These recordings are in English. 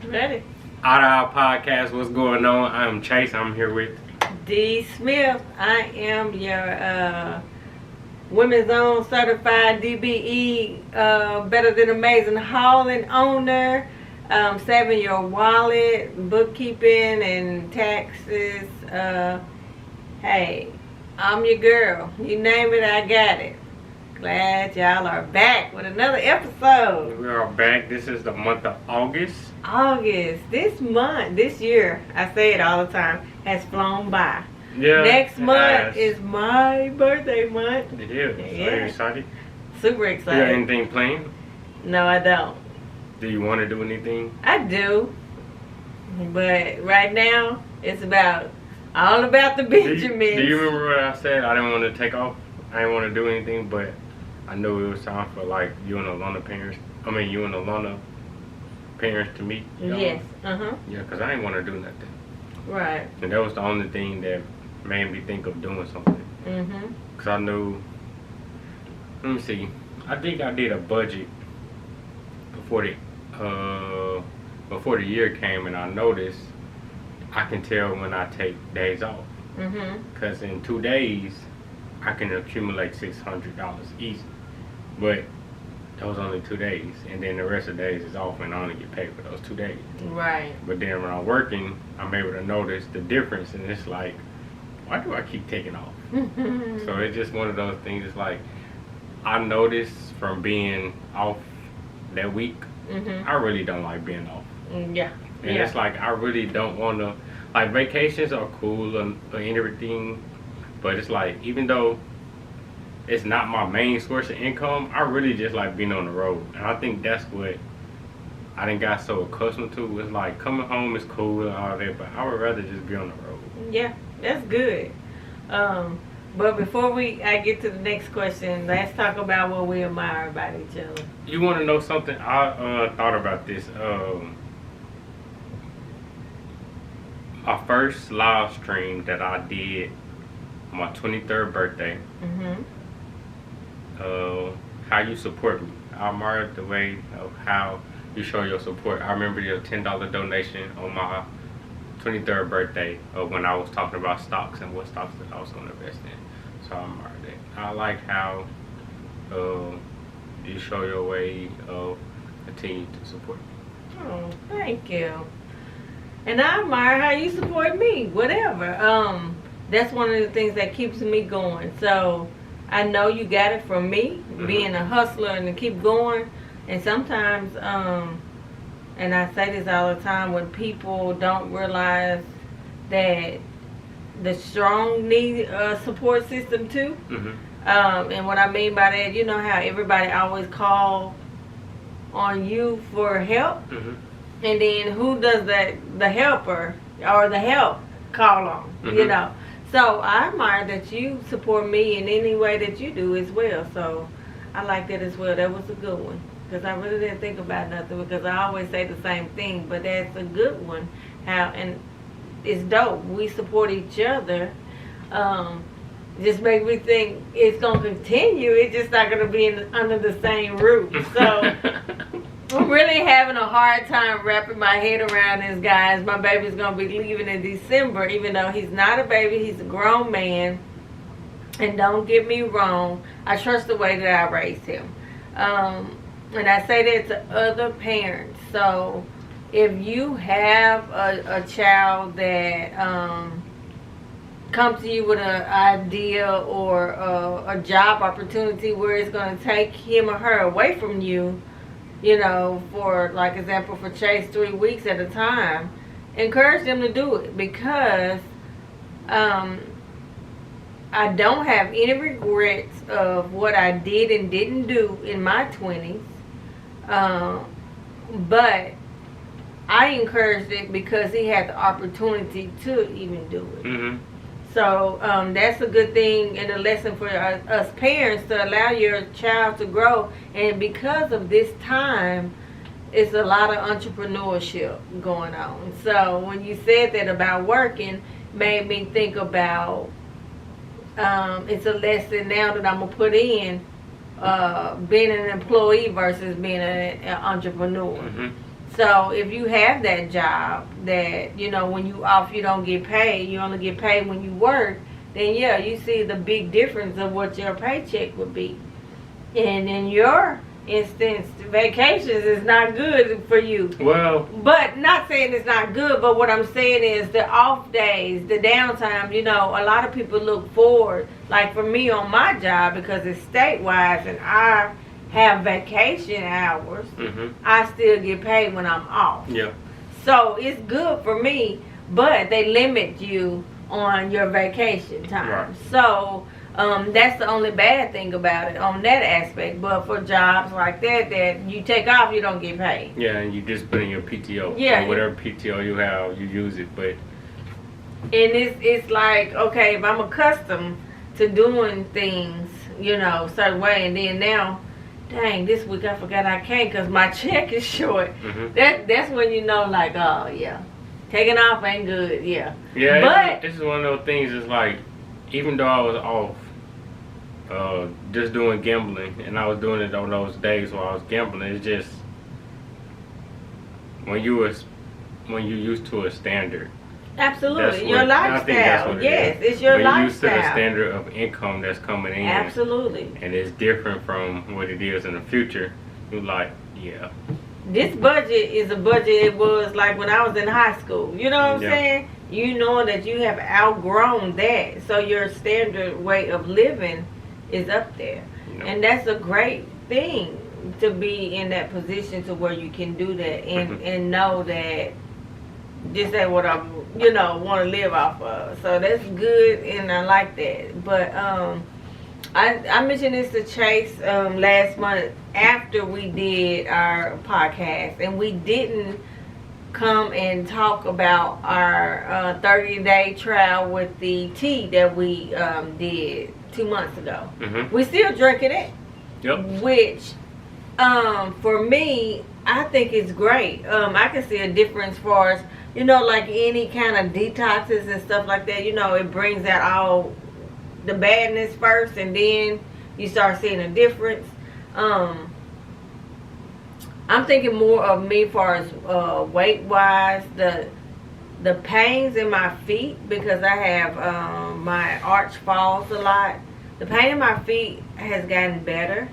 Ready? Out of our podcast, what's going on? I'm Chase. I'm here with D. Smith. I am your Women's Own Certified DBE Better Than Amazing hauling owner. Saving your wallet, bookkeeping, and taxes. Hey, I'm your girl. You name it, I got it. Glad y'all are back with another episode. we are back. This is the month of August. August, this year, I say it all the time, has flown by. Yeah. Next month is my birthday month. It is. Yeah. So you excited? Super You got excited. anything planned? No, I don't. Do you want to do anything? I do. But right now, it's all about the Benjamins. Do you remember what I said? I didn't want to take off. I didn't want to do anything, but I knew it was time for like you and Alana parents to meet. Y'all. Yes. Uh-huh. Yeah, because I didn't want to do nothing. Right. And that was the only thing that made me think of doing something. Mm-hmm. Because I knew, let me see, I think I did a budget before the year came, and I noticed I can tell when I take days off. Mm-hmm. Because in 2 days, I can accumulate $600 easy. But those only 2 days, and then the rest of the days is off, and I only get paid for those 2 days. Right. But then when I'm working, I'm able to notice the difference, and it's like, why do I keep taking off? So it's just one of those things. It's like I noticed from being off that week, Mm-hmm. I really don't like being off, Yeah. and it's like I really don't want to. Like vacations are cool and everything, but it's like even though it's not my main source of income, I really just like being on the road, and I think that's what I done got so accustomed to. It's like coming home is cool and all that, but I would rather just be on the road. Yeah, that's good. But before I get to the next question, let's talk about what we admire about each other. You want to know something? I thought about this. My first live stream that I did on my 23rd birthday. Mm-hmm. How you support me. I admire the way of how you show your support. I remember your $10 donation on my 23rd birthday when I was talking about stocks and what stocks that I was going to invest in. So I admire that. I like how you show your way of continue to support me. Oh, thank you. And I admire how you support me, whatever. That's one of the things that keeps me going. So I know you got it from me, being a hustler and to keep going. And sometimes, and I say this all the time, when people don't realize that the strong need a support system too. Mm-hmm. And what I mean by that, you know how everybody always call on you for help? Mm-hmm. And then who does that? The helper or the help call on, Mm-hmm. you know. So I admire that you support me in any way that you do as well. So I like that as well. That was a good one. Because I really didn't think about nothing, because I always say the same thing. But that's a good one. And it's dope. We support each other. Just make me think it's going to continue. It's just not going to be under the same roof. So I'm really having a hard time wrapping my head around this, guys. My baby's going to be leaving in December, even though he's not a baby. He's a grown man. And don't get me wrong, I trust the way that I raised him. And I say that to other parents. So if you have a child that comes to you with an idea or a job opportunity where it's going to take him or her away from you, you know, for like example for Chase 3 weeks at a time, encourage them to do it, because I don't have any regrets of what I did and didn't do in my 20s. But I encouraged it because he had the opportunity to even do it. Mm-hmm. So that's a good thing and a lesson for us parents, to allow your child to grow. And because of this time, it's a lot of entrepreneurship going on. So when you said that about working, made me think about it's a lesson now that I'm going to put in being an employee versus being an entrepreneur. Mm-hmm. So if you have that job that, you know, when you off you don't get paid, you only get paid when you work, then yeah, you see the big difference of what your paycheck would be. And in your instance, vacations is not good for you. Well, But not saying it's not good, but what I'm saying is the off days, the downtime, you know, a lot of people look forward. Like for me on my job, because it's statewide and I have vacation hours, I still get paid when I'm off. yeah. So it's good for me, but they limit you on your vacation time. Right. So that's the only bad thing about it on that aspect. But for jobs like that you take off, you don't get paid. Yeah, and you just put in your PTO. Yeah. Or whatever PTO you have, you use it. But And it's like, okay, if I'm accustomed to doing things, you know, certain way, and then now, dang, this week I forgot I can't because my check is short. That's when you know, like, oh yeah, taking off ain't good. Yeah. yeah, But this is one of those things. It's like, even though I was off, just doing gambling, and I was doing it on those days while I was gambling, it's just when you used to a standard. absolutely, your I think that's lifestyle. what it Yes, is. it's your when you used to the lifestyle. standard of income that's coming in, Absolutely. and it's different from what it is in the future. You're like, yeah, This budget is a budget it was like when I was in high school. You know what I'm Yeah. saying? You know that you have outgrown that. So your standard way of living is up there. you know. And that's a great thing to be in that position to where you can do that and know that this ain't what I'm, you know, want to live off of. So that's good and I like that. But I mentioned this to Chase last month after we did our podcast, and we didn't come and talk about our 30-day trial with the tea that we did 2 months ago. We still drinking it, Yep. which for me, I think it's great. I can see a difference for us, you know, like any kind of detoxes and stuff like that. You know, it brings out all the badness first, and then you start seeing a difference. I'm thinking more of me far as weight wise, the pains in my feet, because I have my arch falls a lot. The pain in my feet has gotten better.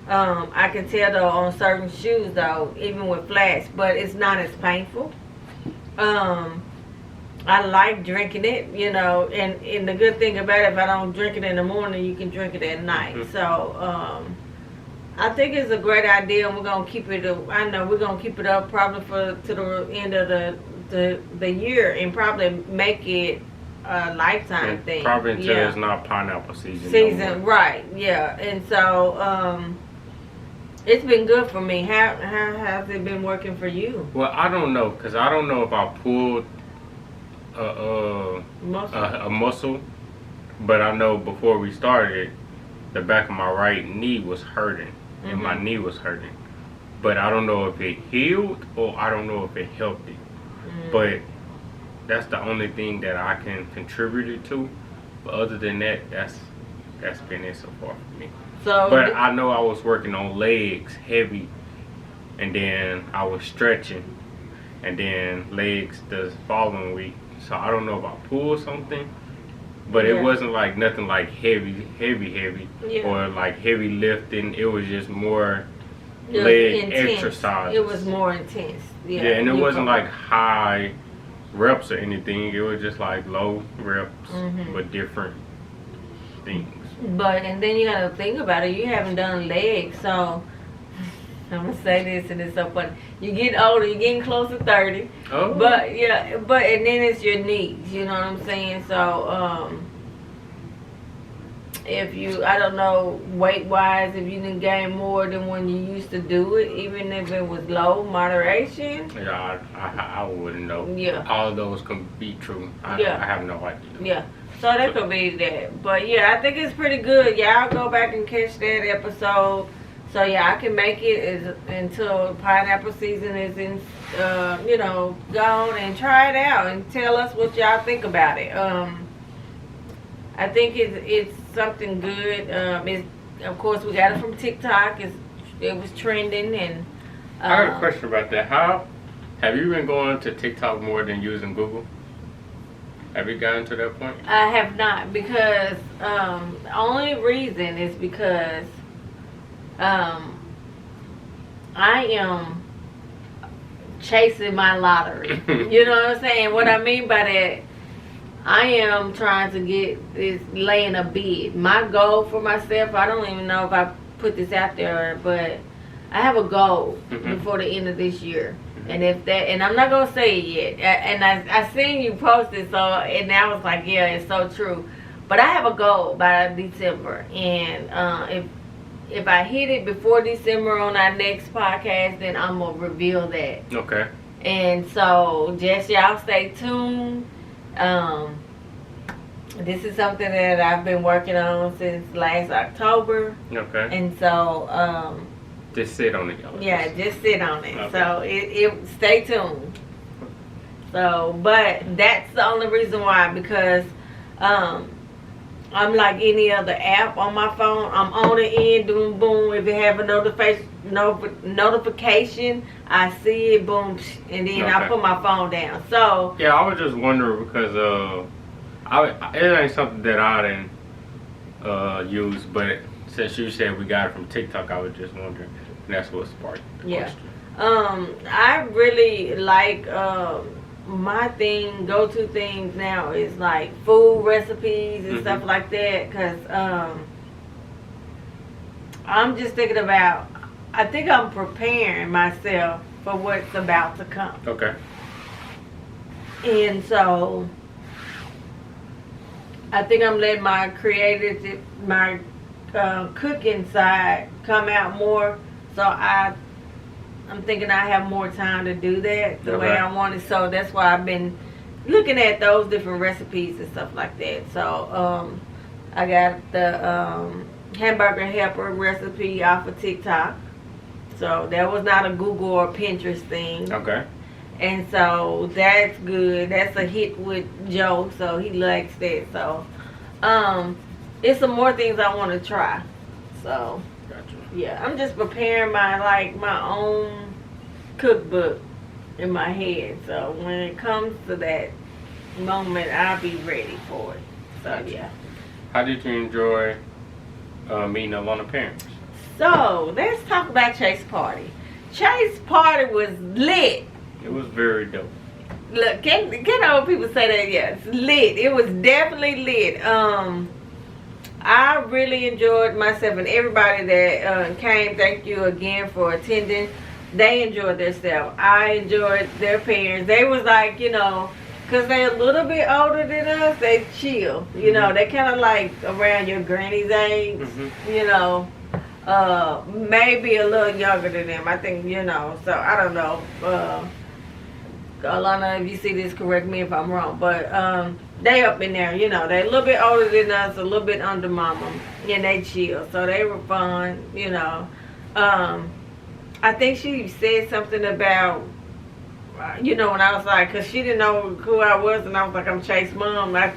I can tell though on certain shoes though, even with flats, but it's not as painful. I like drinking it, you know, and the good thing about it, if I don't drink it in the morning, you can drink it at night. So I think it's a great idea, and we're gonna keep it. I know we're gonna keep it up probably to the end of the year, and probably make it a lifetime And thing. probably until Yeah. it's not pineapple season. no more. Right? Yeah, and so it's been good for me. How has it been working for you? Well, I don't know, cause I don't know if I pulled Muscle? a muscle, but I know before we started, the back of my right knee was hurting, and my knee was hurting. But I don't know if it healed or I don't know if it helped it. But that's the only thing that I can contribute it to. But other than that, that's been it so far for me. So, But I know I was working on legs heavy, and then I was stretching, and then legs the following week. So I don't know if I pulled something, but Yeah. it wasn't like nothing like heavy, Yeah. or like heavy lifting. It was just more it was leg intense. exercises. It was more intense. Yeah, Yeah, and it You wasn't come- like high reps or anything. It was just like low reps, but different things. But and then you gotta think about it. You haven't done legs, so I'm gonna say this, and it's so funny. You get older. You're getting close to 30. Oh, But yeah, and then it's your knees. You know what I'm saying? So if you, I don't know, weight wise, if you didn't gain more than when you used to do it, even if it was low moderation. yeah, I wouldn't know. Yeah. All those can be true. I have no idea. Yeah. So that could be that. But yeah, I think it's pretty good. Y'all go back and catch that episode. So yeah, I can make it until pineapple season is in, you know, gone, and try it out and tell us what y'all think about it. I think it's something good. Of course we got it from TikTok. It was trending, and I have a question about that. How Have you been going to TikTok more than using Google? Have you gotten to that point? I have not, because the only reason is because I am chasing my lottery. You know what I'm saying? What I mean by that, I am trying to get this, laying a bid. My goal for myself, I don't even know if I put this out there, but I have a goal before the end of this year. And if that, and I'm not gonna say it yet. And I seen you post it, so, and I was like, yeah, it's so true. But I have a goal by December, and if I hit it before December on our next podcast, then I'm gonna reveal that. Okay. And so, just y'all stay tuned. This is something that I've been working on since last October, Okay. and so Just sit on it, y'all. yeah, just sit on it. Okay. So it stay tuned. So, but that's the only reason why, because I'm like any other app on my phone. I'm on it in, doing boom. If it have a notification, I see it, boom, and then I Okay. put my phone down. So Yeah, I was just wondering because it ain't something that I didn't use, but since you said we got it from TikTok, I was just wondering. And that's what sparked the Yeah. question. I really like my go-to things now is like food recipes and stuff like that, because I'm just thinking about, I think I'm preparing myself for what's about to come. Okay. And so I think I'm letting my cooking side come out more. So I'm thinking I have more time to do that the way Okay. I want it. So that's why I've been looking at those different recipes and stuff like that. So I got the hamburger helper recipe off of TikTok. So that was not a Google or Pinterest thing. Okay. And so that's good. That's a hit with Joe, so he likes that. So it's some more things I want to try. So Gotcha. yeah, I'm just preparing my own cookbook in my head. So when it comes to that moment, I'll be ready for it. So Gotcha. yeah. How did you enjoy meeting Alana parents? So let's talk about Chase Party. Chase Party was lit. It was very dope. Look, can old people say that? Yes, lit. It was definitely lit. I really enjoyed myself, and everybody that came. Thank you again for attending. They enjoyed themselves. I enjoyed their parents. They was like, you know, cause they're a little bit older than us. They chill. You know, they kind of like around your granny's age. You know. Maybe a little younger than them. I think, you know. So I don't know. Alana, if you see this, correct me if I'm wrong, but they up in there, you know, they a little bit older than us, a little bit under mama, and they chill, so they were fun, you know. I think she said something about, you know, when I was like, because she didn't know who I was, and I was like, I'm Chase mom. I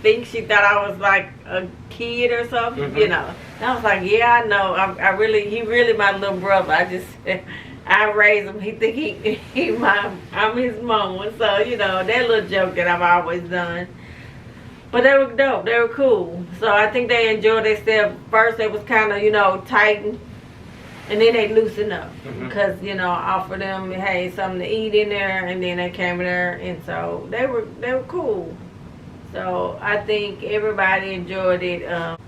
think she thought I was like a kid or something, you know. And I was like, yeah, I know. He really my little brother. I raised him. He think I'm his mama. So, you know, that little joke that I've always done. But they were dope. They were cool. So I think they enjoyed themselves. First, they was kind of, you know, tightened. And then they loosened up. Because, you know, I offered them, hey, something to eat in there. And then they came in there. And so they were cool. So I think everybody enjoyed it. All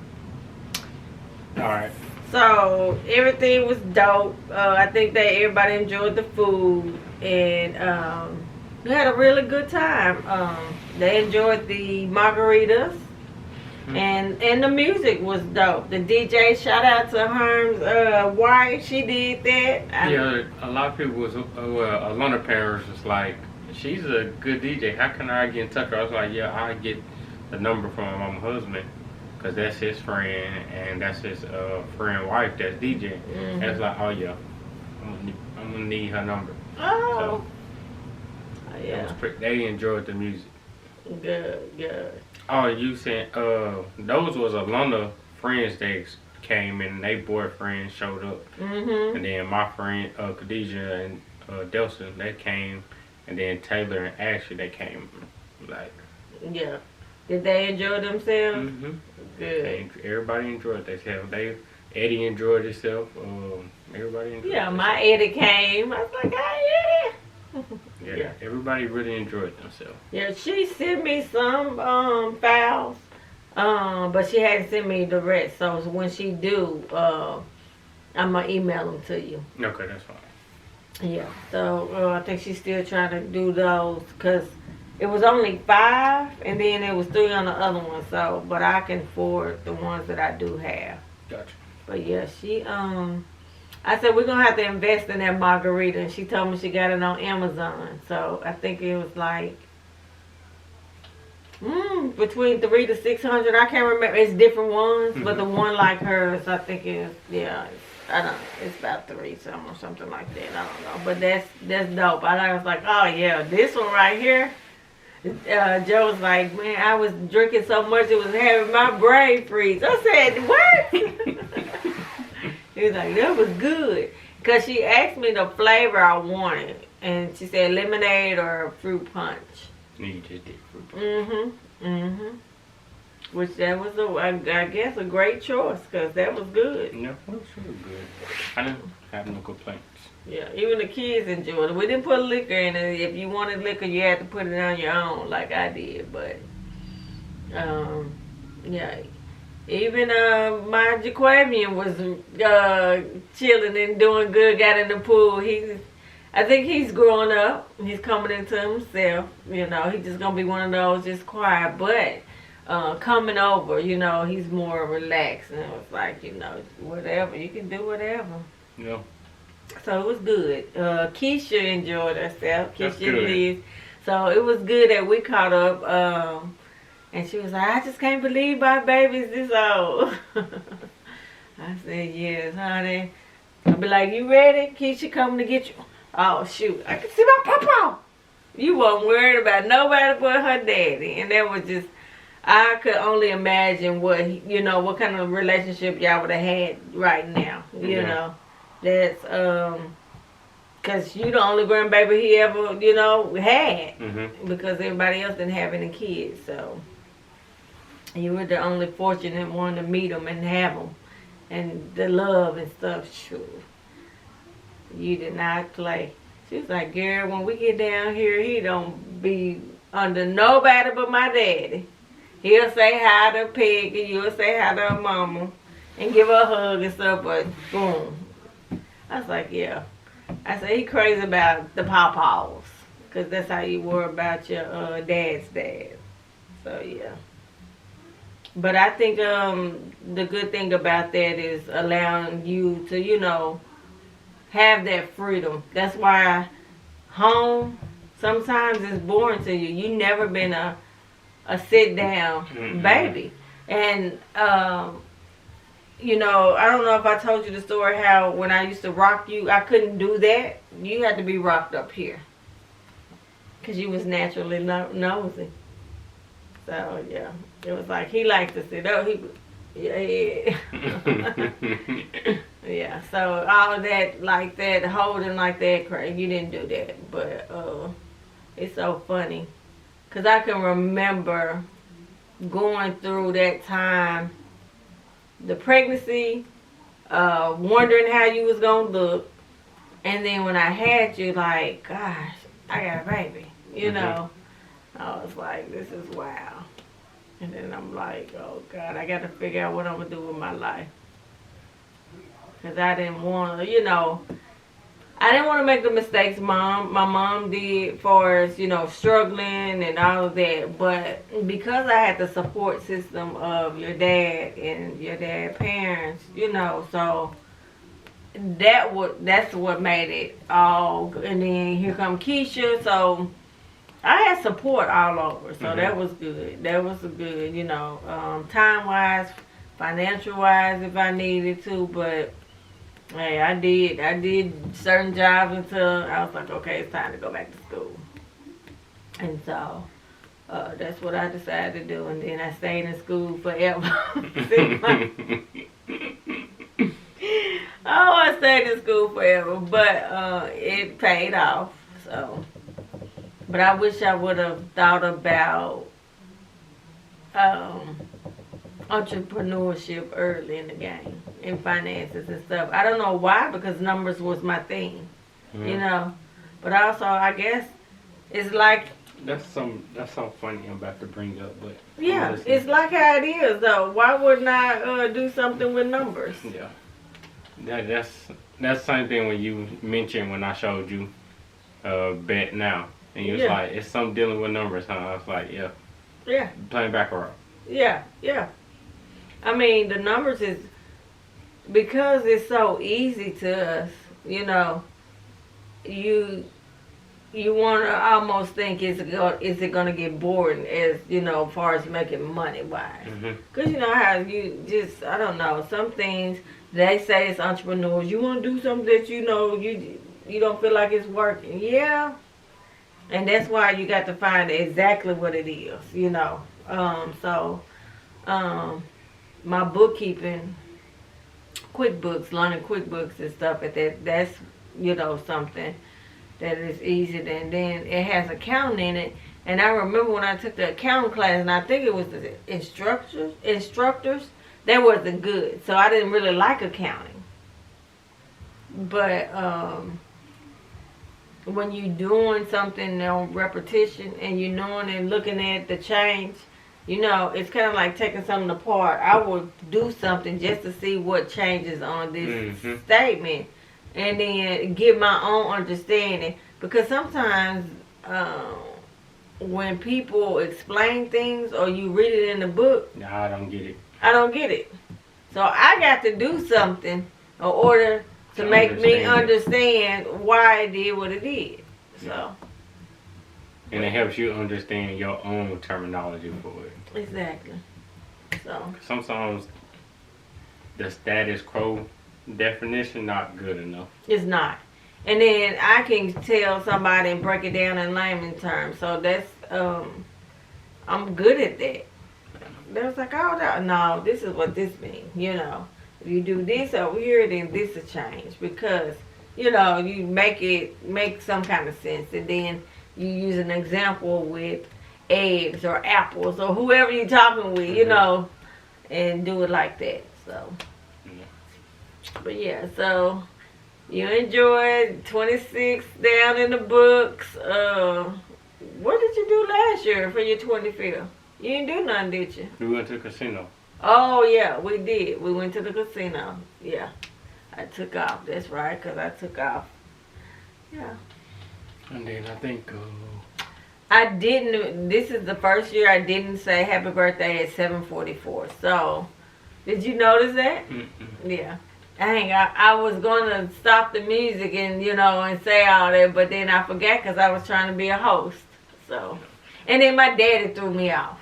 right. So everything was dope. I think that everybody enjoyed the food, and we had a really good time. They enjoyed the margaritas, and the music was dope. The DJ, shout out to Herm's wife, she did that. Yeah, a lot of people was Alana parents was like, she's a good DJ. How can I get in touch with her? I was like, yeah, I get the number from my husband. Because that's his friend, and that's his friend wife that's DJ. And it's like, oh yeah, I'm gonna need her number. Oh, Yeah. They enjoyed the music. Good. Oh, you said those was Alana friends that came and they boyfriends showed up. And then my friend Khadijah and Delson, they came, and then Taylor and Ashley, they came. Like, Yeah. Did they enjoy themselves? Good. everybody enjoyed themselves. Eddie enjoyed himself. Everybody enjoyed. Yeah, themselves. my Eddie came. I was like, hi, Eddie. Yeah, everybody really enjoyed themselves. Yeah, she sent me some files, but she hadn't sent me the rest. So when she do, I'm gonna email them to you. Okay, that's fine. Yeah. So I think she's still trying to do those because it was only 5, and then it was 3 on the other one. So, but I can forward the ones that I do have. Gotcha. But yeah, she I said we're gonna have to invest in that margarita, and she told me she got it on Amazon. So I think it was like between 300 to 600. I can't remember. It's different ones, but the one like hers, I think is I don't know. It's about 3 something or something like that. I don't know, but that's dope. I was like, oh yeah, this one right here. Joe was like, man, I was drinking so much it was having my brain freeze. I said, what? He was like, that was good. Because she asked me the flavor I wanted. And she said lemonade or fruit punch. You just did fruit punch. Which that was, I guess, a great choice. Because that was good. No, it was really good. I didn't have no complaints. Yeah, even the kids enjoyed it. We didn't put liquor in it. If you wanted liquor, you had to put it on your own like I did. But, yeah. Even my Jaquavian was chilling and doing good. Got in the pool. I think he's growing up. He's coming into himself. You know, he's just gonna be one of those just quiet. But coming over, you know, he's more relaxed. And it was like, you know, whatever you can do, whatever. Yeah. So it was good. Keisha enjoyed herself. That's Keisha good. Liz. So it was good that we caught up. And she was like, I just can't believe my baby's this old. I said, yes, honey. I'll be like, you ready? Keisha coming to get you. Oh, shoot. I can see my papa. You wasn't worried about nobody but her daddy. And that was just, I could only imagine what kind of relationship y'all would have had right now. You know. That's, because you the only grandbaby he ever, had. Because everybody else didn't have any kids, so. You were the only fortunate one to meet them and have them. And the love and stuff, sure. You did not play. She was like, girl, when we get down here, he don't be under nobody but my daddy. He'll say hi to Peggy, you'll say hi to her mama, and give her a hug and stuff, but boom. I was like, yeah. I said, he crazy about the pawpaws. Because that's how you were about your dad's dad. So, yeah. But I think the good thing about that is allowing you to, have that freedom. That's why home sometimes is boring to you. You never been a sit-down baby. And, I don't know if I told you the story how when I used to rock you, I couldn't do that. You had to be rocked up here. Because you was naturally nosy. So, yeah. It was like, he liked to sit up. Yeah. Yeah, so all of that, like that, holding like that, Craig, you didn't do that. But it's so funny. Because I can remember going through that time, the pregnancy, wondering how you was going to look. And then when I had you, like, gosh, I got a baby, you know. I was like, this is wow. And then I'm like, oh, God, I got to figure out what I'm going to do with my life. Because I didn't want to, I didn't want to make the mistakes my mom did for us, struggling and all of that. But because I had the support system of your dad and your dad's parents, so that's what made it all. And then here come Keisha, so I had support all over. So that was good. That was good, time-wise, financial-wise if I needed to. But hey, I did certain jobs until I was like, okay, it's time to go back to school. And so that's what I decided to do. And then I stayed in school forever. I stayed in school forever, but it paid off. So, but I wish I would have thought about um, entrepreneurship early in the game and finances and stuff. I don't know why, because numbers was my thing, you know. But also, I guess it's like That's something funny I'm about to bring up, but yeah, it's like how it is though. Why wouldn't I do something with numbers? yeah. That's the same thing when you mentioned when I showed you Bet Now. And you was Yeah. like, it's something dealing with numbers, huh? I was like, yeah. Yeah. Playing baccarat. Yeah, yeah. I mean, the numbers is because it's so easy to us. You know, you want to almost think is it going to get boring as you know, as far as making money wise. Because you know how you just I don't know some things they say it's entrepreneurs. You want to do something that you know you don't feel like it's working. Yeah. And that's why you got to find exactly what it is, you know. My bookkeeping, QuickBooks, learning QuickBooks and stuff, that's, you know, something that is easy. And then it has accounting in it. And I remember when I took the accounting class, and I think it was the instructors, they wasn't good. So I didn't really like accounting. But, when you doing something on repetition and you knowing and looking at the change, you know, it's kind of like taking something apart. I would do something just to see what changes on this statement and then get my own understanding. Because sometimes when people explain things or you read it in the book, No, I don't get it. I don't get it. So I got to do something in order to make me understand why it did what it did. So. And it helps you understand your own terminology for it. Exactly. So. Sometimes the status quo definition not good enough. It's not. And then I can tell somebody and break it down in layman terms. So that's I'm good at that. They was like, oh no, this is what this means, you know. If you do this over here, then this will change because, you know, you make some kind of sense. And then you use an example with eggs or apples or whoever you're talking with, you know, and do it like that. So, but yeah, so you enjoyed 26 down in the books. What did you do last year for your 25th? You didn't do nothing, did you? We went to the casino. Oh, yeah, we did. We went to the casino. Yeah. I took off. That's right, because I took off. Yeah. And then I think... I didn't... This is the first year I didn't say happy birthday at 7:44. So, did you notice that? Yeah. Dang, I was going to stop the music and, you know, and say all that, but then I forgot because I was trying to be a host. So, and then my daddy threw me off.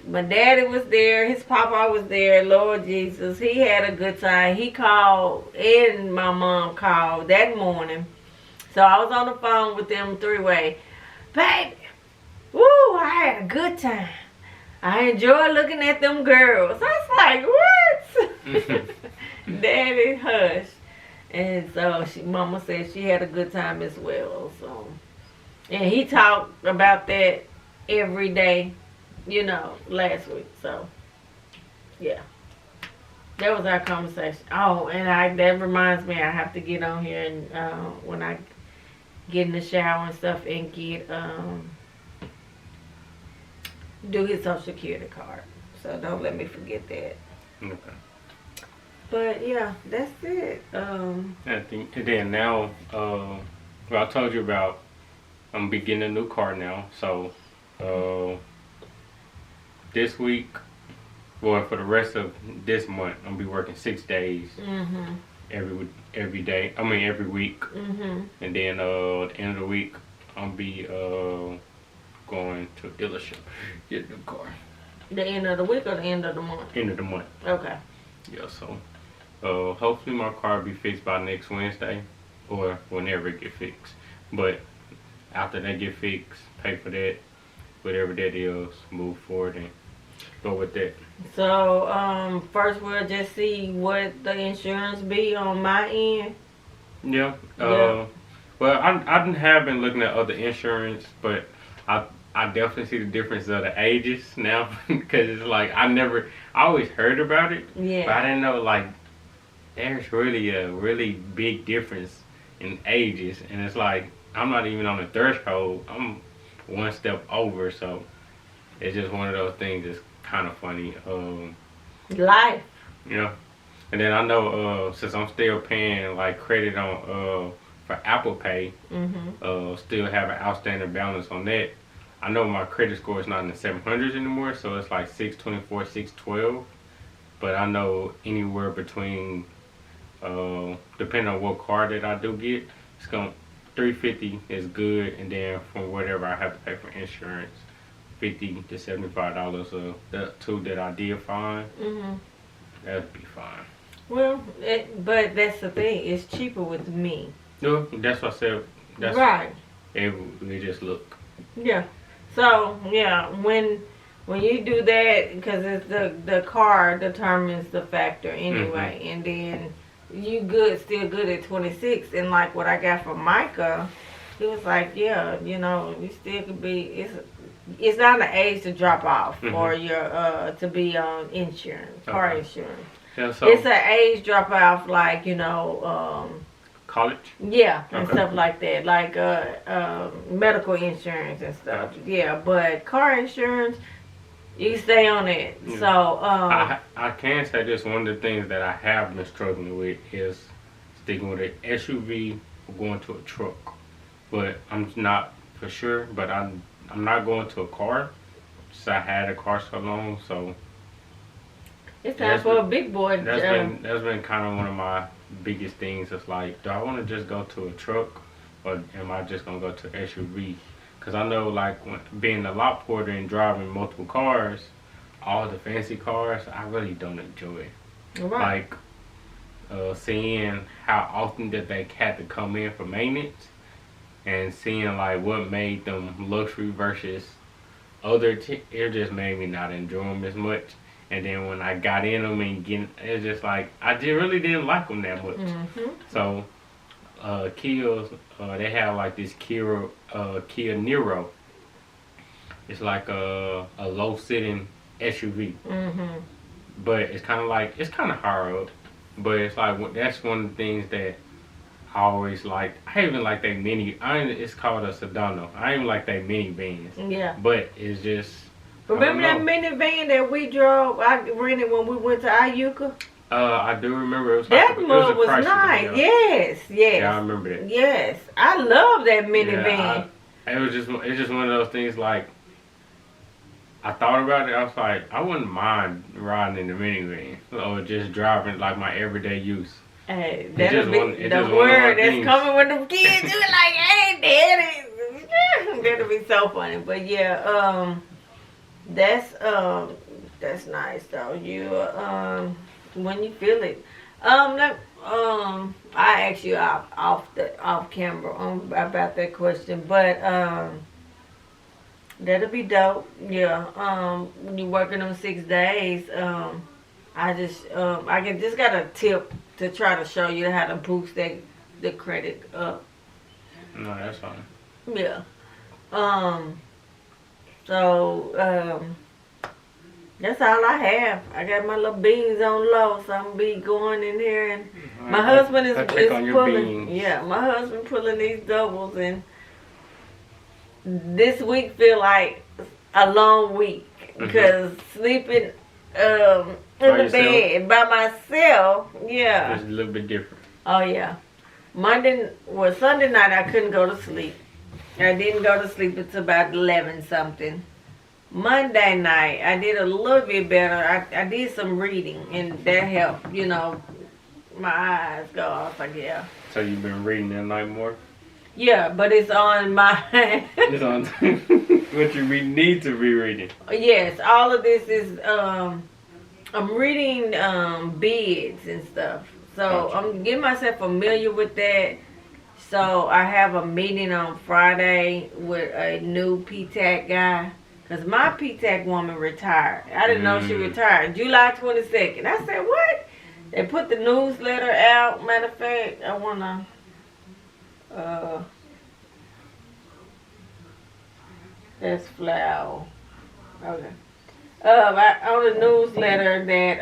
My daddy was there. His papa was there. Lord Jesus. He had a good time. He called and my mom called that morning. So I was on the phone with them three-way. Baby, woo, I had a good time. I enjoyed looking at them girls. I was like, what? Daddy, hush. And so mama said she had a good time as well. So, and he talked about that every day, you know, last week. So, yeah. That was our conversation. Oh, and that reminds me, I have to get on here and when I get in the shower and stuff and get do his Social Security card. So don't let me forget that. Okay. But yeah, that's it. I think, and then now, well, I told you about, I'm getting a new car now. So, this week, well, for the rest of this month, I'm gonna be working 6 days every day. I mean, every week. And then at the end of the week, I'll be going to dealership get a new car. The end of the week or the end of the month? End of the month. Okay. Yeah. So, hopefully my car will be fixed by next Wednesday, or whenever it get fixed. But after they get fixed, pay for that, whatever that is, move forward and go with that. So, first we'll just see what the insurance be on my end. Yeah. Yeah. Well, have been looking at other insurance, but I definitely see the difference of the ages now because it's like I always heard about it, but Yeah. I didn't know like there's really a really big difference in ages, and it's like I'm not even on the threshold. I'm one step over, so it's just one of those things that's kind of funny. Life. You know, and then I know since I'm still paying like credit on for Apple Pay, still have an outstanding balance on that. I know my credit score is not in the 700s anymore, so it's like 624, 612. But I know anywhere between, depending on what card that I do get, it's going 350 is good, and then from whatever I have to pay for insurance, $50 to $75. So the two that I did find, that'd be fine. Well, but that's the thing. It's cheaper with me. No, that's what I said. That's Right. we just look. Yeah. So yeah, when you do that, because it's the car determines the factor anyway, and then you still good at 26, and like what I got from Micah, he was like, yeah, you know, you still could be. It's not an age to drop off for your to be on insurance, car insurance. Yeah, so It's an age drop off, like, you know, college. yeah, and Okay. stuff like that, like medical insurance and stuff. Yeah, but car insurance, you stay on it. Yeah. So I can say this, one of the things that I have been struggling with is sticking with an SUV or going to a truck. But I'm not for sure, but I'm not going to a car. Since I had a car so long, so it's time for a big boy. that's been kind of one of my biggest things. It's like, do I want to just go to a truck, or am I just gonna go to SUV? Because I know, like, being a lot porter and driving multiple cars, all the fancy cars, I really don't enjoy. Right. Like, seeing how often that they had to come in for maintenance, and seeing like what made them luxury versus it just made me not enjoy them as much. And then when I got in them it's just like I really didn't like them that much. So Kia's, they have like this Kia Niro. It's like a low sitting SUV, but it's kind of hard up. But it's like that's one of the things that I always like. I even like that it's called a Sedano. I even like that minivans. Yeah. But it's just. Remember that minivan that we drove? I rented when we went to Iuka. I do remember. It was That like, mug was Chrysler, nice. yeah. Yes, yes. Yeah, I remember that. Yes, I love that minivan. Yeah, it's just one of those things. Like, I thought about it. I was like, I wouldn't mind riding in the minivan or just driving like my everyday use. Hey, It's that'll just be one- it's the just one of my word that's things. coming with them kids. You like, hey, daddy. That'll be so funny. But yeah, that's nice though. You when you feel it. I asked you off camera about that question, but that'll be dope. Yeah. When you working on 6 days, I just got a tip to try to show you how to boost the credit up. No, that's fine. Yeah. So that's all I have. I got my little beans on low, so I'm gonna be going in here, and my husband is check on your pulling. beans. Yeah, my husband pulling these doubles, and this week feel like a long week because sleeping in By the yourself? bed by myself. Yeah. It's a little bit different. Oh yeah. Sunday night I couldn't go to sleep. I didn't go to sleep until about 11 something. Monday night I did a little bit better. I did some reading and that helped, you know, my eyes go off. Like, yeah. So you've been reading that night more? Yeah, but it's on my It's on what you need to be reading. Yes, all of this is I'm reading bids and stuff. So Gotcha. I'm getting myself familiar with that. So I have a meeting on Friday with a new PTAC guy. Because my P-TAC woman retired. I didn't know she Mm. retired. July 22nd. I said, what? They put the newsletter out. Matter of fact, I want to... That's Flower. Okay. On the newsletter that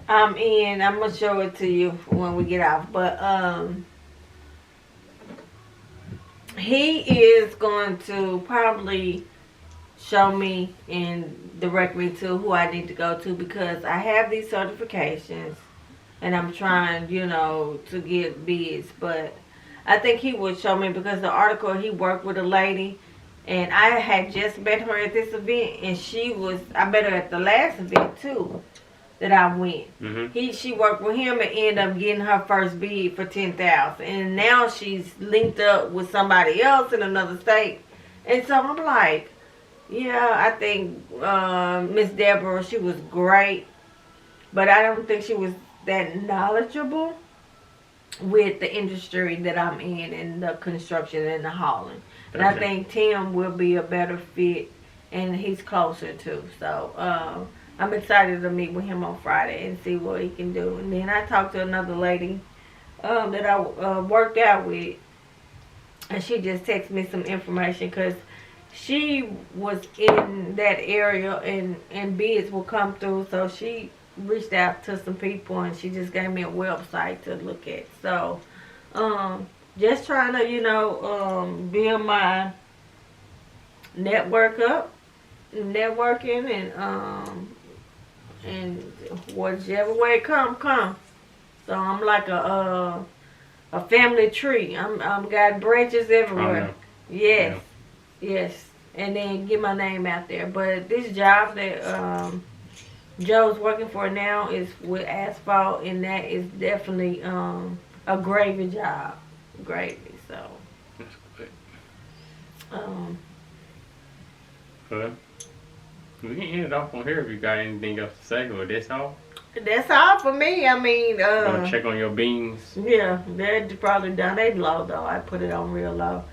I'm in, I'm gonna show it to you when we get off. But he is going to probably show me and direct me to who I need to go to, because I have these certifications and I'm trying, to get bids. But I think he would show me, because the article, he worked with a lady, and I had just met her at this event, and I met her at the last event too that I went. Mm-hmm. She worked with him and ended up getting her first bid for $10,000, and now she's linked up with somebody else in another state. And so I'm like, yeah, I think Miss Deborah, she was great, but I don't think she was that knowledgeable with the industry that I'm in, and the construction and the hauling. And I think Tim will be a better fit, and he's closer too. So I'm excited to meet with him on Friday and see what he can do. And then I talked to another lady that I worked out with, and she just texted me some information, because she was in that area and bids will come through. So she reached out to some people, and she just gave me a website to look at. So just trying to build my networking and whichever way it come. So I'm like a family tree. I'm got branches everywhere. Yes. Yeah. Yes. And then get my name out there. But this job that Joe's working for now is with asphalt, and that is definitely a gravy job. Gravy. So That's good. Well, we can end it off on here if you got anything else to say, or that's all. That's all for me. I mean, Gonna check on your beans. yeah, they're probably done. They low though. I put it on real low.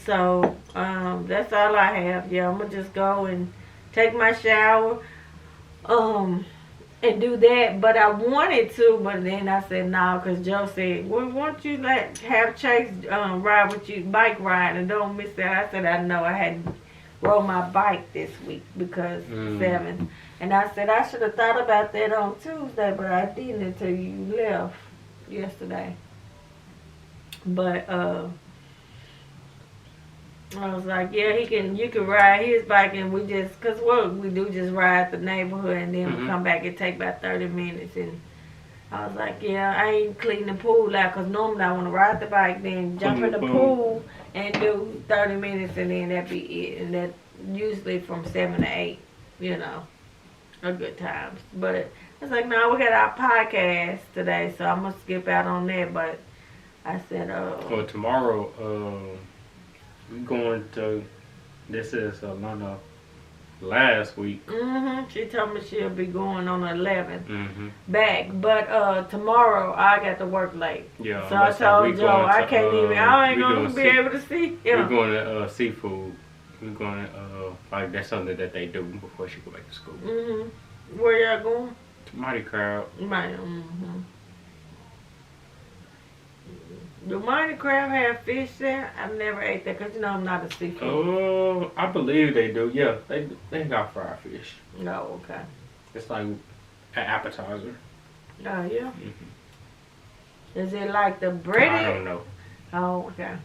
So that's all I have. Yeah, I'm gonna just go and take my shower, and do that. But I wanted to, but then I said no, because Joe said, well, won't you have Chase ride with you, bike ride, and don't miss that. I said, I know, I hadn't rode my bike this week because 7th. And I said, I should have thought about that on Tuesday, but I didn't until you left yesterday. But I was like, yeah, you can ride his bike, and we just, cause what we do, just ride the neighborhood, and then we come back and take about 30 minutes. And I was like, yeah, I ain't cleaning the pool out, cause normally I want to ride the bike, then jump in the pool and do 30 minutes, and then that be it. And that usually from 7 to 8, are good times. But I was like, no, we got our podcast today, so I'm gonna skip out on that. But I said, Well, tomorrow, we're going to, this is Alana last week. She told me she'll be going on the 11th. Back. But tomorrow I got to work late. Yeah. So I told Joe I can't even, I ain't going to be able to see him. We're going to seafood. We're going to, like, that's something that they do before she go back to school. Where y'all going? To Mighty Crab. Do Mighty Crab have fish there? I've never ate that, because I'm not a seafood. Oh, I believe they do. Yeah, they got fried fish. No, okay. It's like an appetizer. Oh, yeah? Is it like the breaded? I don't know. Oh, okay.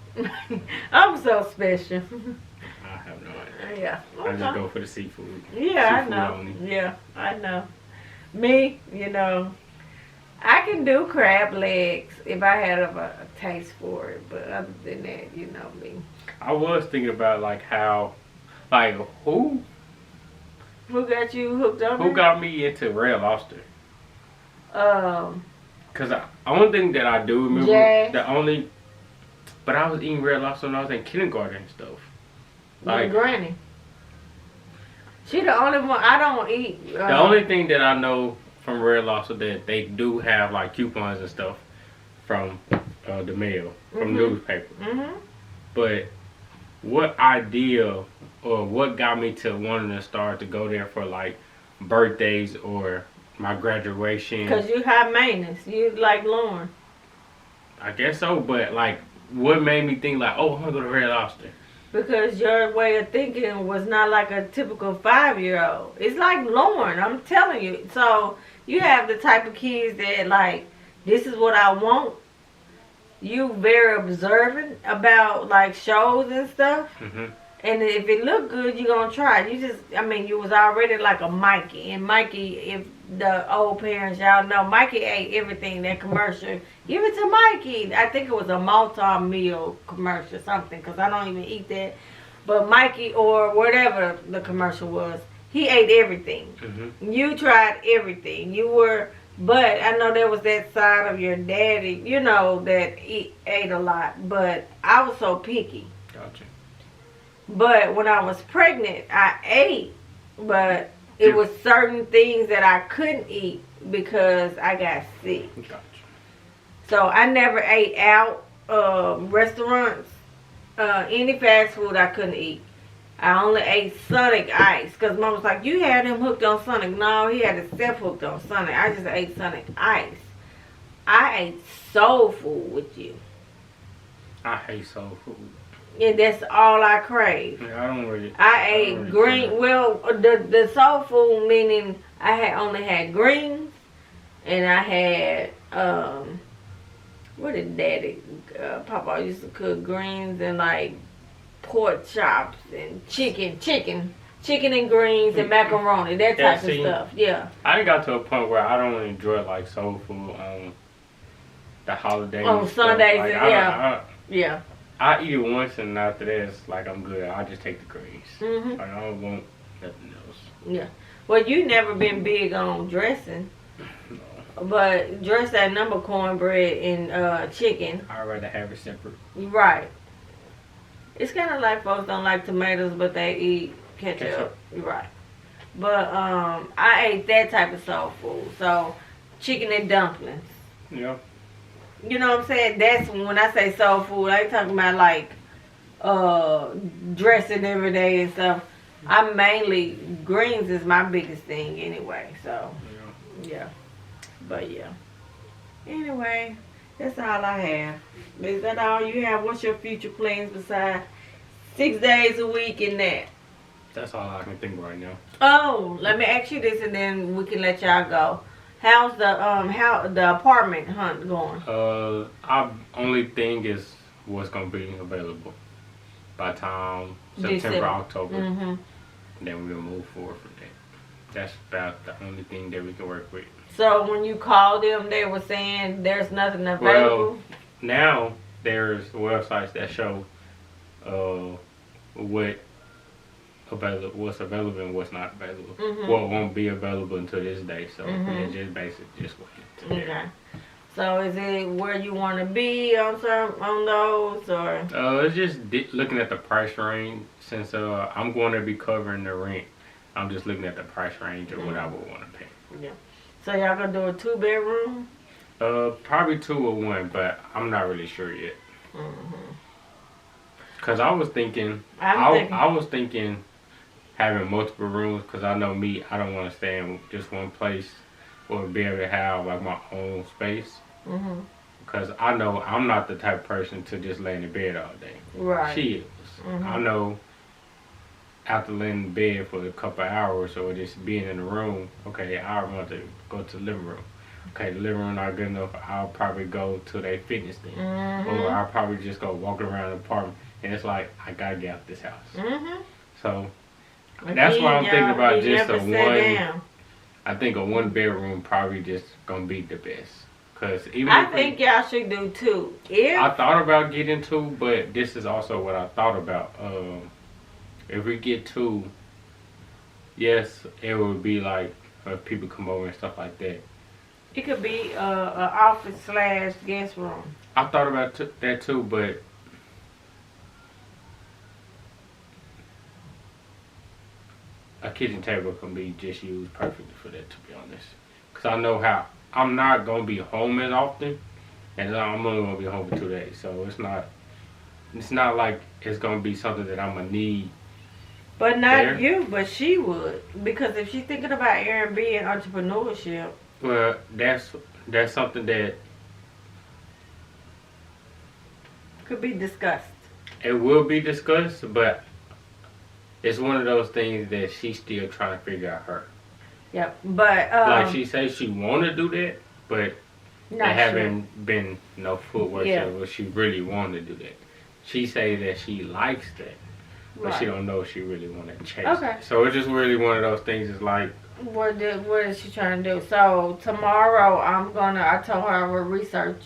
I'm so special. I have no idea. Yeah. I just go for the seafood. Yeah, Seafood I know. only. Yeah, I know. Me, I can do crab legs if I had a taste for it, but other than that, me. I was thinking about who got you hooked up? who got me into Red Lobster? Cause the only thing that I do remember, Jazz. but I was eating Red Lobster when I was in kindergarten and stuff. Like Granny. She the only one I don't eat. The only thing that I know from Red Lobster that they do have like coupons and stuff from the mail, from newspaper. But what idea or what got me to wanting to start to go there for like birthdays or my graduation? Because you high maintenance. You like Lauren. I guess so, but like, what made me think like, oh, I'm gonna go to Red Lobster? Because your way of thinking was not like a typical 5-year-old. It's like Lauren, I'm telling you. So you have the type of kids that like, this is what I want. You very observant about like shows and stuff. Mm-hmm. And if it look good, you're going to try it. You was already like a Mikey. And Mikey, if the old parents, y'all know, Mikey ate everything, that commercial. Give it to Mikey. I think it was a multi-meal commercial, something, because I don't even eat that. But Mikey, or whatever the commercial was, he ate everything. Mm-hmm. You tried everything. But I know there was that side of your daddy, that he ate a lot. But I was so picky. Gotcha. But when I was pregnant, I ate, but it was certain things that I couldn't eat because I got sick. Gotcha. So I never ate out restaurants, any fast food I couldn't eat. I only ate Sonic Ice because Mom was like, you had him hooked on Sonic. No, he had himself hooked on Sonic. I just ate Sonic Ice. I ate soul food with you. I hate soul food. And that's all I crave. Yeah, I don't really. I ate green. Well, the soul food meaning I had only had greens, and I had what did Daddy Papa used to cook greens and like pork chops and chicken and greens and macaroni, that type of stuff. Yeah. I done got to a point where I don't enjoy like soul food on the holidays. On Sundays, like, yeah. I eat it once and after that it's like I'm good. I just take the greens. Mhm. Like, I don't want nothing else. Yeah. Well, you never been big on dressing, No. but dress that number cornbread and chicken. I'd rather have it separate. Right. It's kind of like folks don't like tomatoes, but they eat ketchup. Right. But I ate that type of soul food. So chicken and dumplings. Yeah. You know what I'm saying? That's when I say soul food. I ain't talking about like dressing every day and stuff. I mainly greens is my biggest thing anyway. So yeah. But yeah. Anyway, that's all I have. Is that all you have? What's your future plans besides 6 days a week and that? That's all I can think right now. Oh, let me ask you this and then we can let y'all go. How's the apartment hunt going? Our only thing is what's gonna be available by time September, October. Mm-hmm. Then we'll move forward from there. That's about the only thing that we can work with. So when you called them, they were saying there's nothing available? Well, now there's websites that show what's available and what's not available. Mm-hmm. What won't be available until this day. So Mm-hmm. it's just basically just waiting. Okay. So is it where you want to be on those or? It's just looking at the price range. Since I'm going to be covering the rent, I'm just looking at the price range of what I would want to pay. Yeah. So y'all gonna do a 2-bedroom? Probably 2 or 1, but I'm not really sure yet. Mm-hmm. Cause I was thinking, I was thinking having multiple rooms. Cause I know me, I don't want to stay in just one place or be able to have like my own space. Mm-hmm. Cause I know I'm not the type of person to just lay in the bed all day. Right. She is. Mm-hmm. I know. After laying in bed for a couple of hours or just being in the room, okay, I want to go to the living room. Okay, the living room not good enough, I'll probably go to their fitness thing. Mm-hmm. Or I'll probably just go walk around the apartment. And it's like, I gotta get out this house. Mm-hmm. So, that's why I'm thinking about just a down. I think a 1-bedroom probably just gonna be the best. Cause even I think y'all should do 2. I thought about getting 2, but this is also what I thought about. If we get 2, yes, it would be like people come over and stuff like that. It could be a office / guest room. I thought about that too, but a kitchen table can be just used perfectly for that, to be honest. Because I know how I'm not going to be home as often, and I'm only going to be home for 2 days. So it's not it's not like it's gonna be something that I'm gonna need. But not There. you, but she would. Because if she's thinking about Airbnb and entrepreneurship, Well, that's something that could be discussed. it will be discussed, but it's one of those things that she's still trying to figure out her. Yep. But Like she says she want to do that, but there not haven't been no footwork Yeah. where she really want to do that. She say that she likes that, but she Right. don't know if she really want to chase Okay. it. So it's just really one of those things. It's like, What is she trying to do? So tomorrow I told her I will research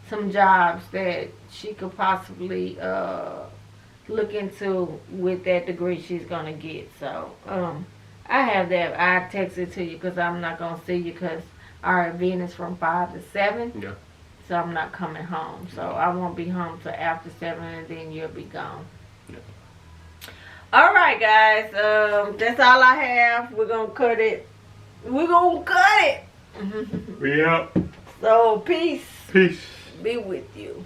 some jobs that she could possibly look into with that degree she's gonna get. So I have that. I text it to you because I'm not gonna see you because our event is from 5 to 7. Yeah. So I'm not coming home. So I won't be home till after 7, and then you'll be gone. Yeah. All right, guys. That's all I have. We're gonna cut it. We're gonna cut it. we out. So peace Peace. be with you.